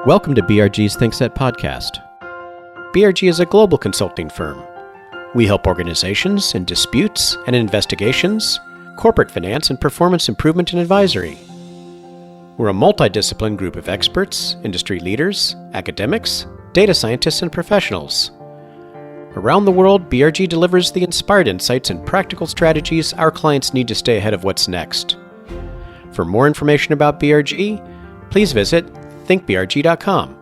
Welcome to BRG's ThinkSet podcast. BRG is a global consulting firm. We help organizations in disputes and investigations, corporate finance, and performance improvement and advisory. We're a multidisciplined group of experts, industry leaders, academics, data scientists, and professionals. Around the world, BRG delivers the inspired insights and practical strategies our clients need to stay ahead of what's next. For more information about BRG, please visit thinkbrg.com.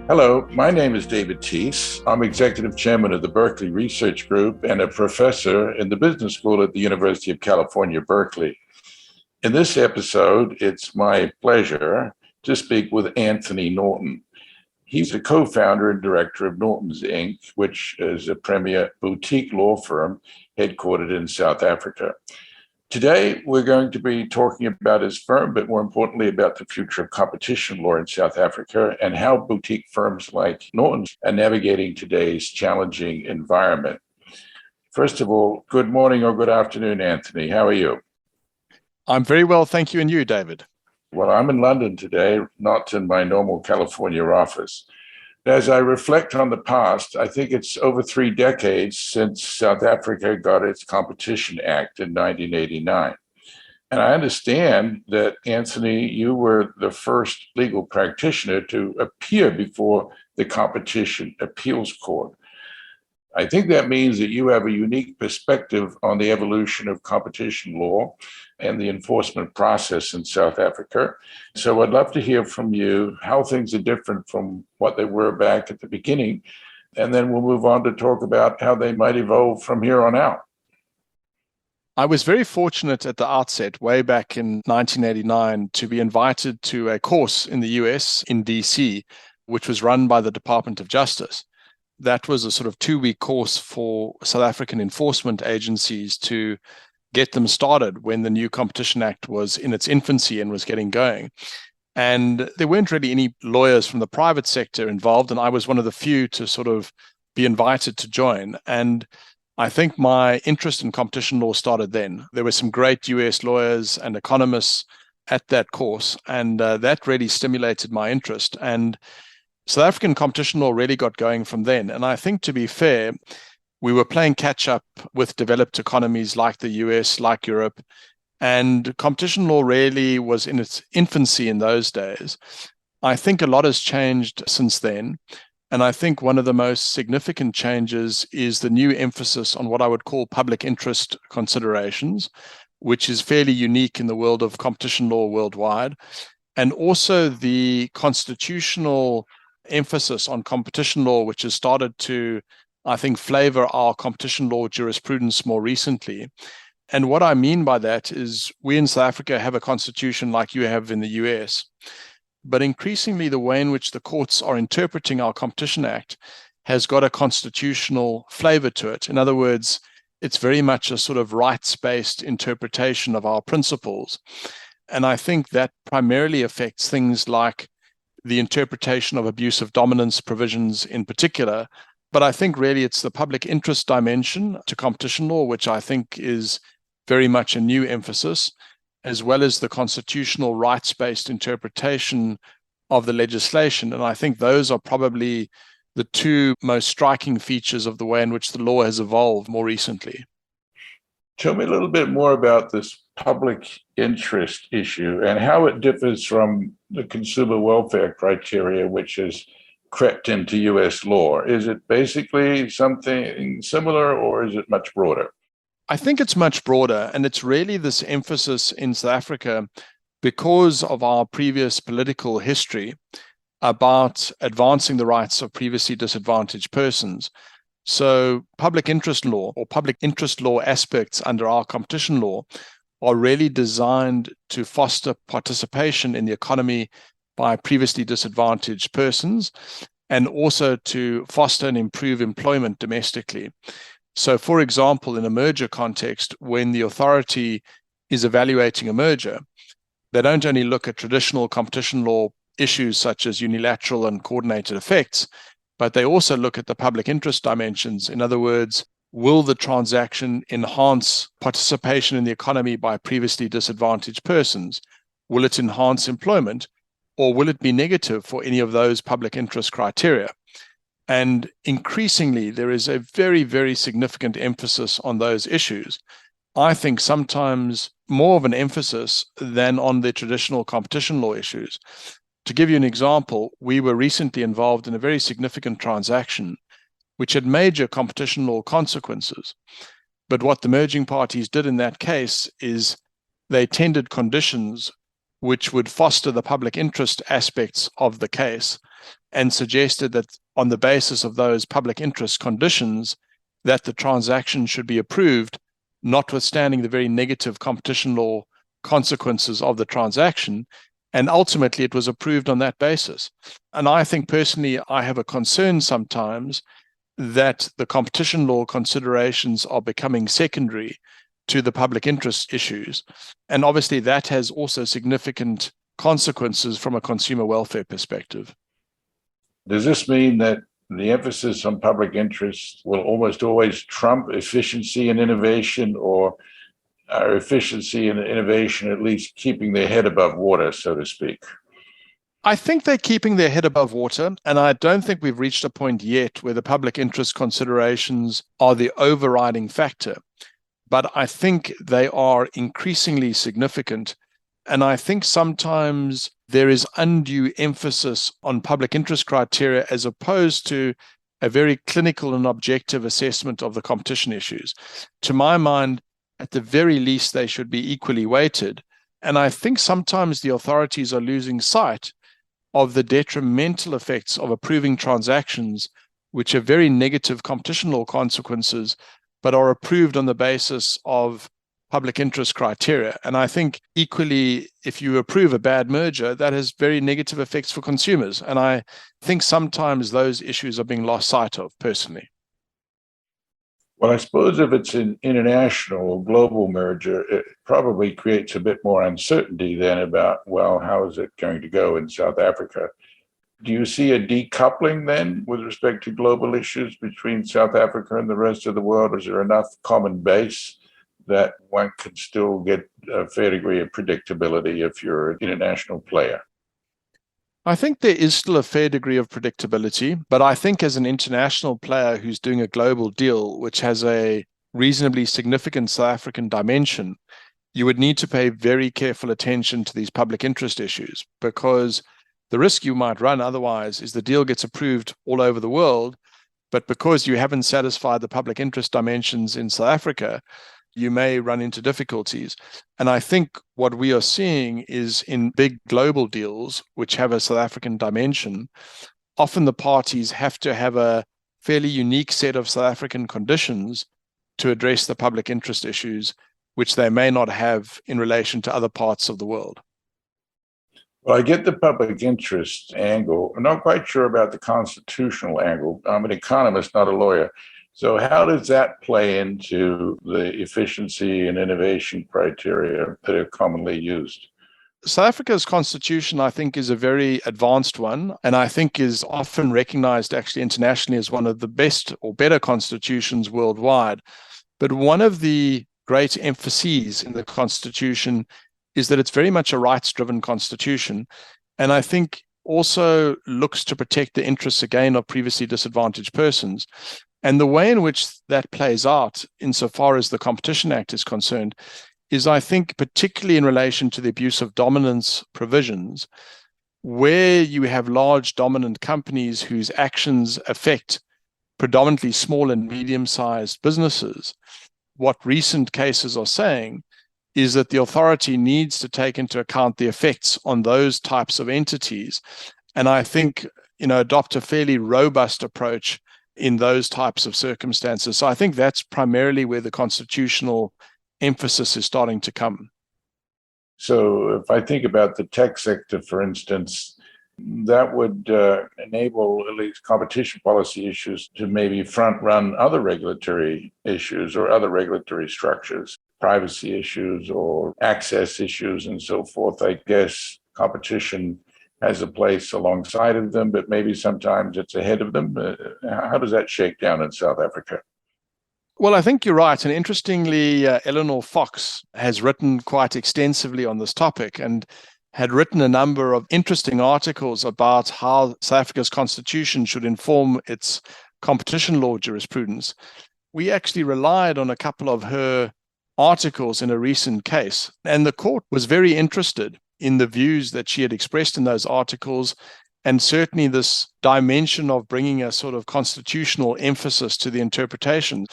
Hello, my name is David Teese. I'm Executive Chairman of the Berkeley Research Group and a professor in the Business School at the University of California, Berkeley. In this episode, it's my pleasure to speak with Anthony Norton. He's the co-founder and director of Norton's Inc., which is a premier boutique law firm headquartered in South Africa. Today, we're going to be talking about his firm, but more importantly, about the future of competition law in South Africa and how boutique firms like Norton's are navigating today's challenging environment. First of all, good morning or good afternoon, Anthony. How are you? I'm very well, thank you. And you, David? Well, I'm in London today, not in my normal California office. As I reflect on the past, I think it's over 3 decades since South Africa got its Competition Act in 1989. And I understand that, Anthony, you were the first legal practitioner to appear before the Competition Appeals Court. I think that means that you have a unique perspective on the evolution of competition law and the enforcement process in South Africa. So I'd love to hear from you how things are different from what they were back at the beginning. And then we'll move on to talk about how they might evolve from here on out. I was very fortunate at the outset, way back in 1989, to be invited to a course in the US in DC, which was run by the Department of Justice. That was a sort of 2-week course for South African enforcement agencies to get them started when the new Competition Act was in its infancy and was getting going. And there weren't really any lawyers from the private sector involved, and I was one of the few to sort of be invited to join. And I think my interest in competition law started then. There were some great US lawyers and economists at that course, and that really stimulated my interest. And South African competition law really got going from then. And I think, to be fair, we were playing catch up with developed economies like the US, like Europe, and competition law really was in its infancy in those days. I think a lot has changed since then. And I think one of the most significant changes is the new emphasis on what I would call public interest considerations, which is fairly unique in the world of competition law worldwide. And also the constitutional emphasis on competition law, which has started to, I think, flavor our competition law jurisprudence more recently. And what I mean by that is we in South Africa have a constitution like you have in the US, but increasingly the way in which the courts are interpreting our Competition Act has got a constitutional flavor to it. In other words, it's very much a sort of rights-based interpretation of our principles. And I think that primarily affects things like the interpretation of abuse of dominance provisions in particular. But I think really it's the public interest dimension to competition law, which I think is very much a new emphasis, as well as the constitutional rights-based interpretation of the legislation. And I think those are probably the 2 most striking features of the way in which the law has evolved more recently. Tell me a little bit more about this public interest issue and how it differs from the consumer welfare criteria, which has crept into US law. Is it basically something similar, or is it much broader? I think it's much broader, and it's really this emphasis in South Africa because of our previous political history about advancing the rights of previously disadvantaged persons. So public interest law or public interest law aspects under our competition law are really designed to foster participation in the economy by previously disadvantaged persons and also to foster and improve employment domestically. So, for example, in a merger context, when the authority is evaluating a merger, they don't only look at traditional competition law issues such as unilateral and coordinated effects, but they also look at the public interest dimensions. In other words, will the transaction enhance participation in the economy by previously disadvantaged persons? Will it enhance employment, or will it be negative for any of those public interest criteria? And increasingly, there is a very, very significant emphasis on those issues. I think sometimes more of an emphasis than on the traditional competition law issues. To give you an example, we were recently involved in a very significant transaction which had major competition law consequences. But what the merging parties did in that case is they tendered conditions which would foster the public interest aspects of the case and suggested that on the basis of those public interest conditions that the transaction should be approved, notwithstanding the very negative competition law consequences of the transaction. And ultimately, it was approved on that basis. And I think personally, I have a concern sometimes that the competition law considerations are becoming secondary to the public interest issues. And obviously, that has also significant consequences from a consumer welfare perspective. Does this mean that the emphasis on public interest will almost always trump efficiency and innovation, or are efficiency and innovation at least keeping their head above water, so to speak? I think they're keeping their head above water, and I don't think we've reached a point yet where the public interest considerations are the overriding factor. But I think they are increasingly significant. And I think sometimes there is undue emphasis on public interest criteria as opposed to a very clinical and objective assessment of the competition issues. To my mind, at the very least, they should be equally weighted. And I think sometimes the authorities are losing sight of the detrimental effects of approving transactions which have very negative competition law consequences, but are approved on the basis of public interest criteria. And I think equally, if you approve a bad merger, that has very negative effects for consumers. And I think sometimes those issues are being lost sight of, personally. Well, I suppose if it's an international or global merger, it probably creates a bit more uncertainty then about, well, how is it going to go in South Africa? Do you see a decoupling then with respect to global issues between South Africa and the rest of the world? Is there enough common base that one can still get a fair degree of predictability if you're an international player? I think there is still a fair degree of predictability, but I think as an international player who's doing a global deal, which has a reasonably significant South African dimension, you would need to pay very careful attention to these public interest issues, because the risk you might run otherwise is the deal gets approved all over the world, but because you haven't satisfied the public interest dimensions in South Africa, you may run into difficulties. And I think what we are seeing is in big global deals, which have a South African dimension, often the parties have to have a fairly unique set of South African conditions to address the public interest issues, which they may not have in relation to other parts of the world. Well, I get the public interest angle. I'm not quite sure about the constitutional angle. I'm an economist, not a lawyer. So how does that play into the efficiency and innovation criteria that are commonly used? South Africa's constitution, I think, is a very advanced one, and I think is often recognized actually internationally as one of the best or better constitutions worldwide. But one of the great emphases in the constitution is that it's very much a rights-driven constitution, and I think also looks to protect the interests, again, of previously disadvantaged persons. And the way in which that plays out, insofar as the Competition Act is concerned, is, I think, particularly in relation to the abuse of dominance provisions, where you have large dominant companies whose actions affect predominantly small and medium-sized businesses. What recent cases are saying is that the authority needs to take into account the effects on those types of entities. And I think, adopt a fairly robust approach in those types of circumstances. So I think that's primarily where the constitutional emphasis is starting to come. So if I think about the tech sector, for instance, that would enable at least competition policy issues to maybe front run other regulatory issues or other regulatory structures, privacy issues or access issues and so forth. I guess competition has a place alongside of them, but maybe sometimes it's ahead of them. How does that shake down in South Africa? Well, I think you're right. And interestingly, Eleanor Fox has written quite extensively on this topic. And had written a number of interesting articles about how South Africa's constitution should inform its competition law jurisprudence. We actually relied on a couple of her articles in a recent case, and the court was very interested in the views that she had expressed in those articles, and certainly this dimension of bringing a sort of constitutional emphasis to the interpretation.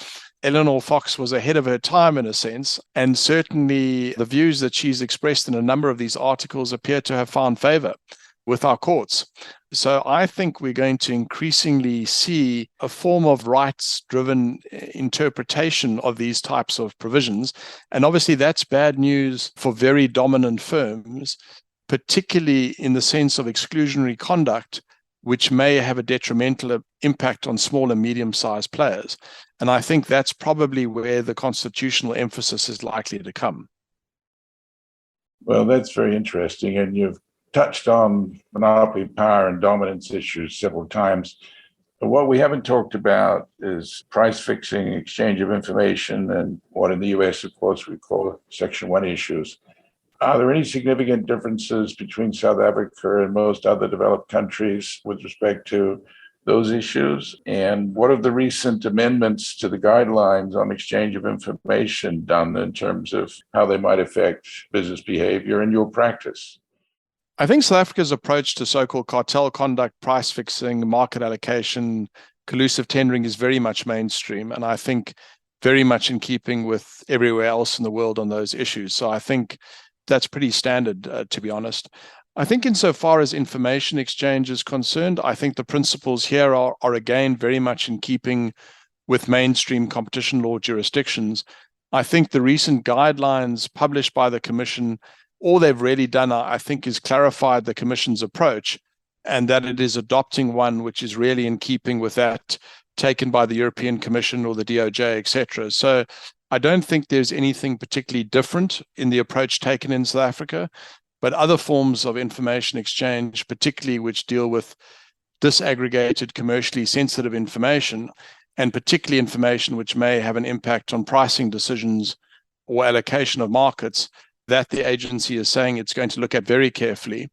Eleanor Fox was ahead of her time in a sense, and certainly the views that she's expressed in a number of these articles appear to have found favor with our courts. So I think we're going to increasingly see a form of rights-driven interpretation of these types of provisions. And obviously that's bad news for very dominant firms, particularly in the sense of exclusionary conduct, which may have a detrimental impact on small and medium-sized players. And I think that's probably where the constitutional emphasis is likely to come. Well, that's very interesting. And you've touched on monopoly power and dominance issues several times. But what we haven't talked about is price fixing, exchange of information, and what in the US, of course, we call Section 1 issues. Are there any significant differences between South Africa and most other developed countries with respect to those issues? And what have the recent amendments to the guidelines on exchange of information done in terms of how they might affect business behavior in your practice? I think South Africa's approach to so-called cartel conduct, price fixing, market allocation, collusive tendering is very much mainstream, and I think very much in keeping with everywhere else in the world on those issues. So I think that's pretty standard, to be honest. I think insofar as information exchange is concerned, I think the principles here are again very much in keeping with mainstream competition law jurisdictions. I think the recent guidelines published by the Commission, all they've really done, I think, is clarified the Commission's approach, and that it is adopting one which is really in keeping with that taken by the European Commission or the DOJ, etc. So I don't think there's anything particularly different in the approach taken in South Africa, but other forms of information exchange, particularly which deal with disaggregated, commercially sensitive information, and particularly information which may have an impact on pricing decisions or allocation of markets, that the agency is saying it's going to look at very carefully.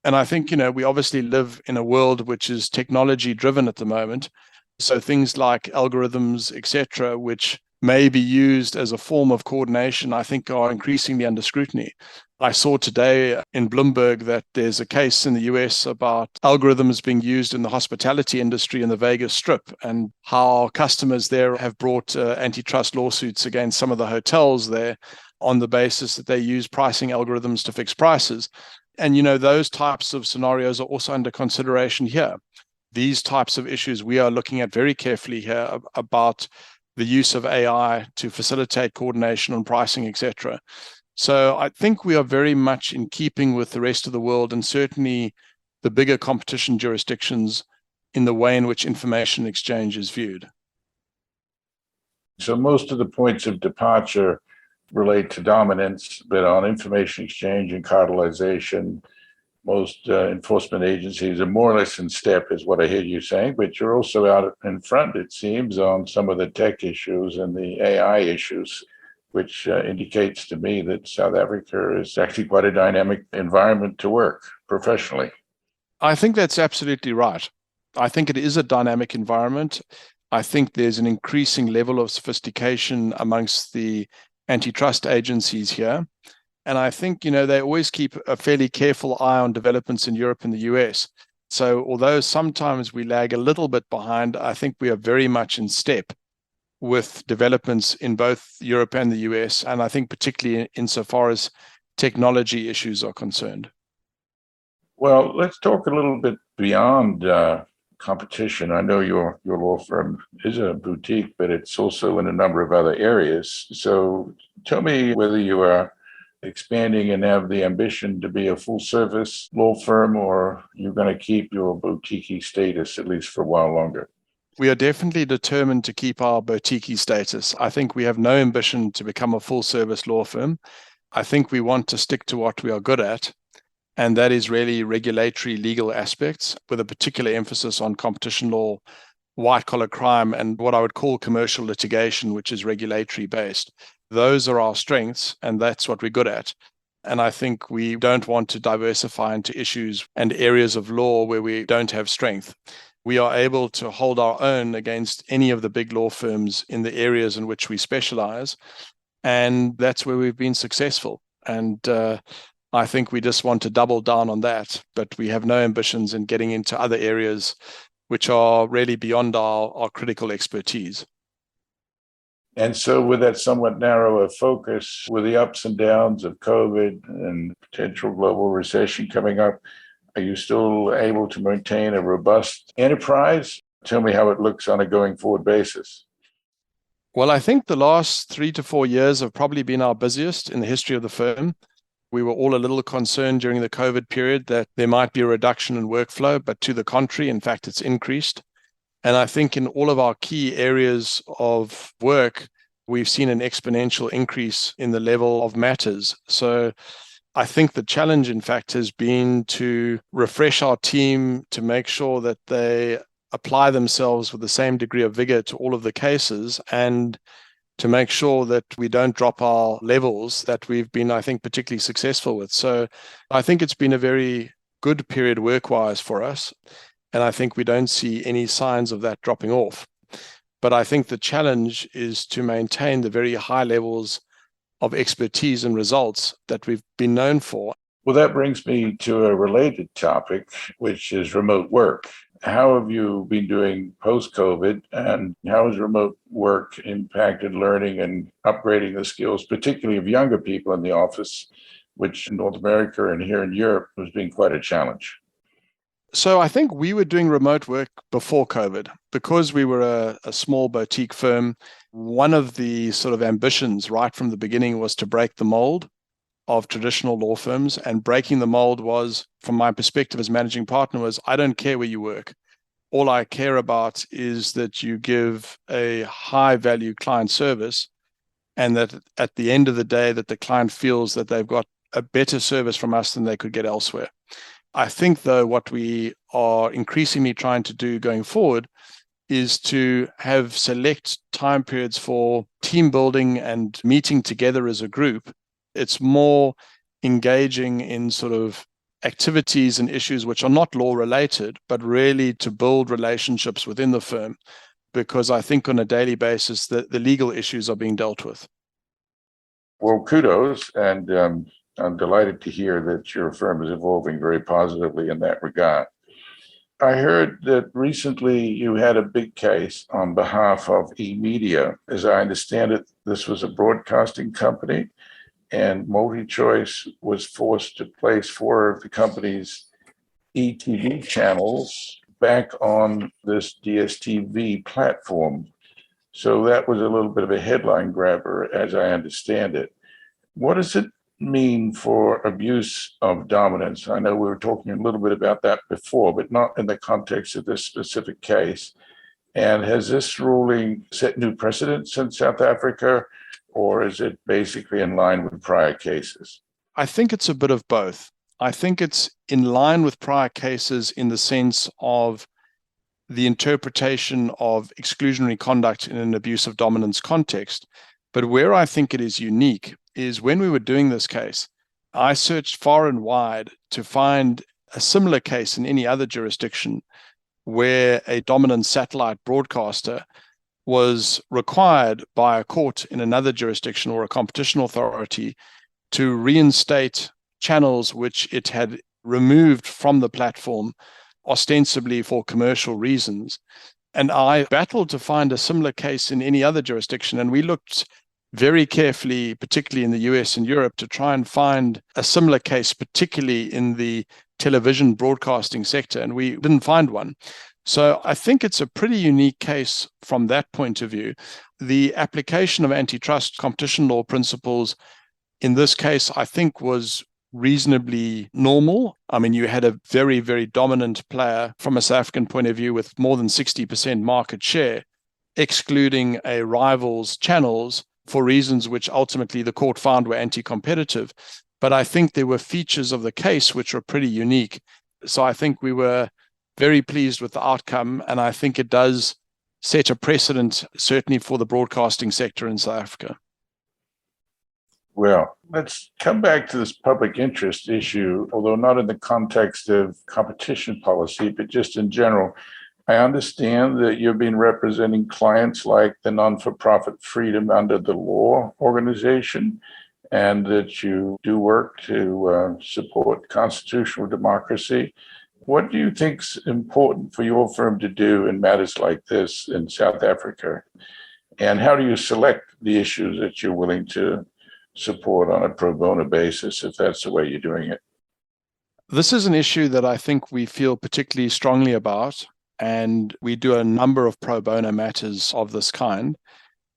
And I think, we obviously live in a world which is technology driven at the moment. So things like algorithms, etc., which may be used as a form of coordination, I think are increasingly under scrutiny. I saw today in Bloomberg that there's a case in the US about algorithms being used in the hospitality industry in the Vegas Strip, and how customers there have brought antitrust lawsuits against some of the hotels there on the basis that they use pricing algorithms to fix prices. And, those types of scenarios are also under consideration here. These types of issues we are looking at very carefully here about the use of AI to facilitate coordination on pricing, etc. So I think we are very much in keeping with the rest of the world, and certainly the bigger competition jurisdictions, in the way in which information exchange is viewed. So most of the points of departure relate to dominance, but on information exchange and cartelization, most enforcement agencies are more or less in step, is what I hear you saying, but you're also out in front, it seems, on some of the tech issues and the AI issues, which indicates to me that South Africa is actually quite a dynamic environment to work professionally. I think that's absolutely right. I think it is a dynamic environment. I think there's an increasing level of sophistication amongst the antitrust agencies here. And I think, they always keep a fairly careful eye on developments in Europe and the US. So although sometimes we lag a little bit behind, I think we are very much in step with developments in both Europe and the US. And I think particularly insofar as technology issues are concerned. Well, let's talk a little bit beyond competition. I know your law firm is a boutique, but it's also in a number of other areas. So tell me whether you are expanding and have the ambition to be a full service law firm, or you're going to keep your boutique status at least for a while longer. We are definitely determined to keep our boutique status. I think we have no ambition to become a full service law firm. I think we want to stick to what we are good at, and that is really regulatory legal aspects with a particular emphasis on competition law, white collar crime, and what I would call commercial litigation, which is regulatory based. Those are our strengths, and that's what we're good at. And I think we don't want to diversify into issues and areas of law where we don't have strength. We are able to hold our own against any of the big law firms in the areas in which we specialize. And that's where we've been successful. And I think we just want to double down on that, but we have no ambitions in getting into other areas which are really beyond our critical expertise. And so, with that somewhat narrower focus, with the ups and downs of COVID and potential global recession coming up, are you still able to maintain a robust enterprise? Tell me how it looks on a going forward basis. Well, I think the last 3 to 4 years have probably been our busiest in the history of the firm. We were all a little concerned during the COVID period that there might be a reduction in workflow, but to the contrary, in fact, it's increased. And I think in all of our key areas of work, we've seen an exponential increase in the level of matters. So I think the challenge, in fact, has been to refresh our team to make sure that they apply themselves with the same degree of vigor to all of the cases, and to make sure that we don't drop our levels that we've been, I think, particularly successful with. So I think it's been a very good period work-wise for us. And I think we don't see any signs of that dropping off. But I think the challenge is to maintain the very high levels of expertise and results that we've been known for. Well, that brings me to a related topic, which is remote work. How have you been doing post-COVID, and how has remote work impacted learning and upgrading the skills, particularly of younger people in the office, which in North America and here in Europe has been quite a challenge? So I think we were doing remote work before COVID. Because we were a small boutique firm, one of the sort of ambitions right from the beginning was to break the mold of traditional law firms. And breaking the mold was, from my perspective as managing partner, was I don't care where you work. All I care about is that you give a high value client service, and that at the end of the day that the client feels that they've got a better service from us than they could get elsewhere. I think, though, what we are increasingly trying to do going forward is to have select time periods for team building and meeting together as a group. It's more engaging in sort of activities and issues which are not law related, but really to build relationships within the firm, because I think on a daily basis the legal issues are being dealt with. Well, kudos, and I'm delighted to hear that your firm is evolving very positively in that regard. I heard that recently you had a big case on behalf of eMedia. As I understand it, this was a broadcasting company, and MultiChoice was forced to place 4 of the company's ETV channels back on this DSTV platform. So that was a little bit of a headline grabber, as I understand it. What does it mean for abuse of dominance? I know we were talking a little bit about that before, but not in the context of this specific case. And has this ruling set new precedents in South Africa, or is it basically in line with prior cases? I think it's a bit of both. I think it's in line with prior cases in the sense of the interpretation of exclusionary conduct in an abuse of dominance context. But where I think it is unique is when we were doing this case, I searched far and wide to find a similar case in any other jurisdiction where a dominant satellite broadcaster was required by a court in another jurisdiction or a competition authority to reinstate channels which it had removed from the platform, ostensibly for commercial reasons. And I battled to find a similar case in any other jurisdiction, and we looked very carefully, particularly in the US and Europe, to try and find a similar case, particularly in the television broadcasting sector, and we didn't find one. So I think it's a pretty unique case from that point of view. The application of antitrust competition law principles in this case, I think, was reasonably normal. I mean, you had a very, very dominant player from a South African point of view with more than 60% market share, excluding a rival's channels for reasons which ultimately the court found were anti-competitive. But I think there were features of the case which were pretty unique. So I think we were very pleased with the outcome, and I think it does set a precedent, certainly for the broadcasting sector in South Africa. Well, let's come back to this public interest issue, although not in the context of competition policy, but just in general. I understand that you've been representing clients like the Non-for-Profit Freedom Under the Law organization, and that you do work to support constitutional democracy. What do you think is important for your firm to do in matters like this in South Africa? And how do you select the issues that you're willing to support on a pro bono basis, if that's the way you're doing it? This is an issue that I think we feel particularly strongly about, and we do a number of pro bono matters of this kind,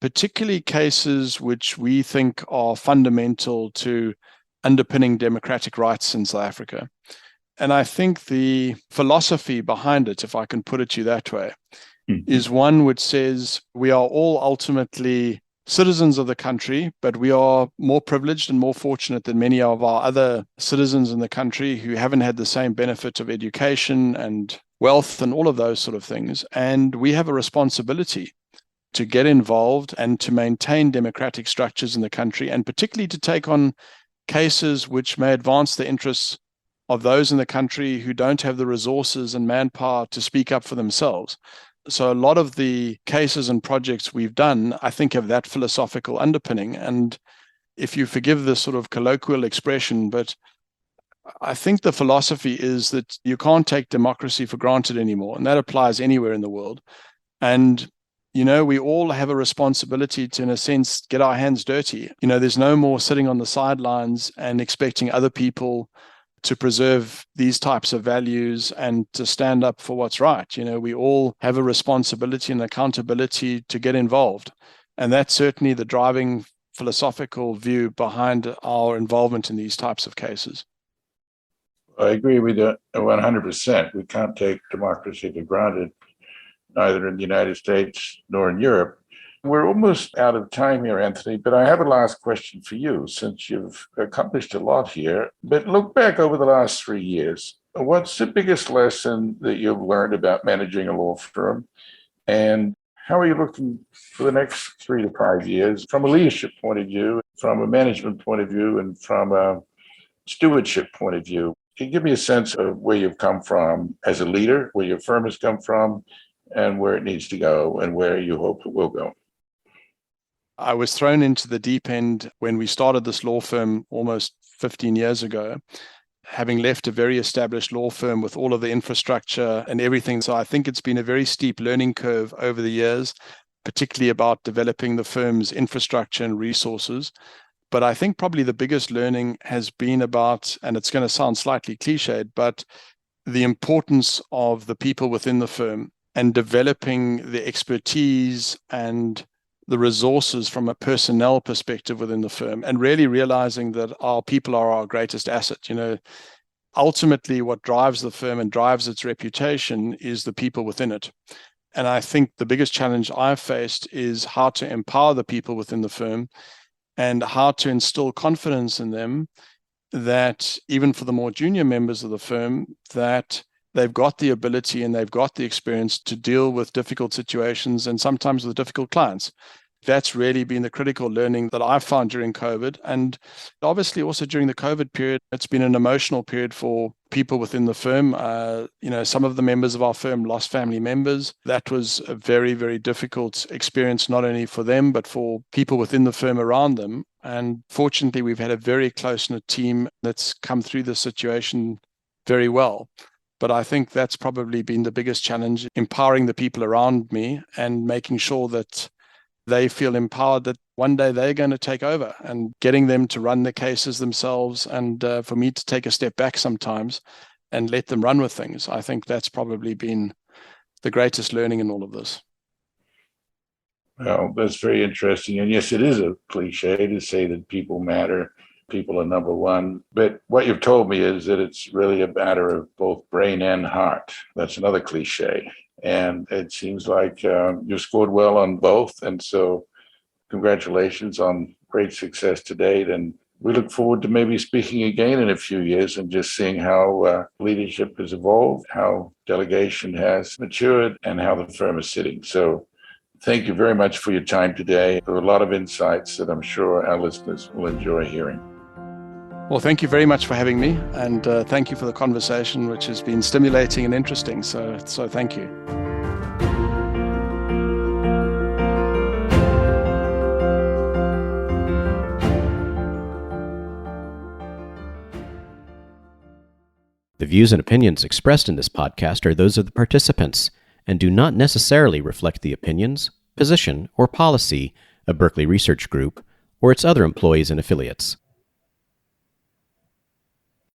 particularly cases which we think are fundamental to underpinning democratic rights in South Africa. And I think the philosophy behind it, if I can put it to you that way, is one which says we are all ultimately citizens of the country, but we are more privileged and more fortunate than many of our other citizens in the country who haven't had the same benefit of education and wealth and all of those sort of things. And we have a responsibility to get involved and to maintain democratic structures in the country, and particularly to take on cases which may advance the interests of those in the country who don't have the resources and manpower to speak up for themselves. So a lot of the cases and projects we've done, I think, have that philosophical underpinning. And if you forgive this sort of colloquial expression, but I think the philosophy is that you can't take democracy for granted anymore. And that applies anywhere in the world. And, we all have a responsibility to, in a sense, get our hands dirty. There's no more sitting on the sidelines and expecting other people to preserve these types of values and to stand up for what's right. We all have a responsibility and accountability to get involved. And that's certainly the driving philosophical view behind our involvement in these types of cases. I agree with you 100%. We can't take democracy for granted, neither in the United States nor in Europe. We're almost out of time here, Anthony, but I have a last question for you, since you've accomplished a lot here. But look back over the last 3 years. What's the biggest lesson that you've learned about managing a law firm? And how are you looking for the next 3 to 5 years from a leadership point of view, from a management point of view, and from a stewardship point of view? Can you give me a sense of where you've come from as a leader, where your firm has come from, and where it needs to go, and where you hope it will go? I was thrown into the deep end when we started this law firm almost 15 years ago, having left a very established law firm with all of the infrastructure and everything. So I think it's been a very steep learning curve over the years, particularly about developing the firm's infrastructure and resources. But I think probably the biggest learning has been about, and it's going to sound slightly cliched, but the importance of the people within the firm and developing the expertise and the resources from a personnel perspective within the firm, and really realizing that our people are our greatest asset. Ultimately what drives the firm and drives its reputation is the people within it. And I think the biggest challenge I've faced is how to empower the people within the firm and how to instill confidence in them that even for the more junior members of the firm, that they've got the ability and they've got the experience to deal with difficult situations and sometimes with difficult clients. That's really been the critical learning that I've found during COVID. And obviously also during the COVID period, it's been an emotional period for people within the firm. Some of the members of our firm lost family members. That was a very, very difficult experience, not only for them, but for people within the firm around them. And fortunately, we've had a very close-knit team that's come through the situation very well. But I think that's probably been the biggest challenge, empowering the people around me and making sure that they feel empowered that one day they're going to take over, and getting them to run the cases themselves, and for me to take a step back sometimes and let them run with things. I think that's probably been the greatest learning in all of this. Well, that's very interesting. And yes, it is a cliche to say that people matter. People are number one. But what you've told me is that it's really a matter of both brain and heart. That's another cliche. And it seems like you scored well on both. And so congratulations on great success to date. And we look forward to maybe speaking again in a few years and just seeing how leadership has evolved, how delegation has matured, and how the firm is sitting. So Thank you very much for your time today. There were a lot of insights that I'm sure our listeners will enjoy hearing. Well, thank you very much for having me, and thank you for the conversation, which has been stimulating and interesting. So thank you. The views and opinions expressed in this podcast are those of the participants and do not necessarily reflect the opinions, position, or policy of Berkeley Research Group or its other employees and affiliates.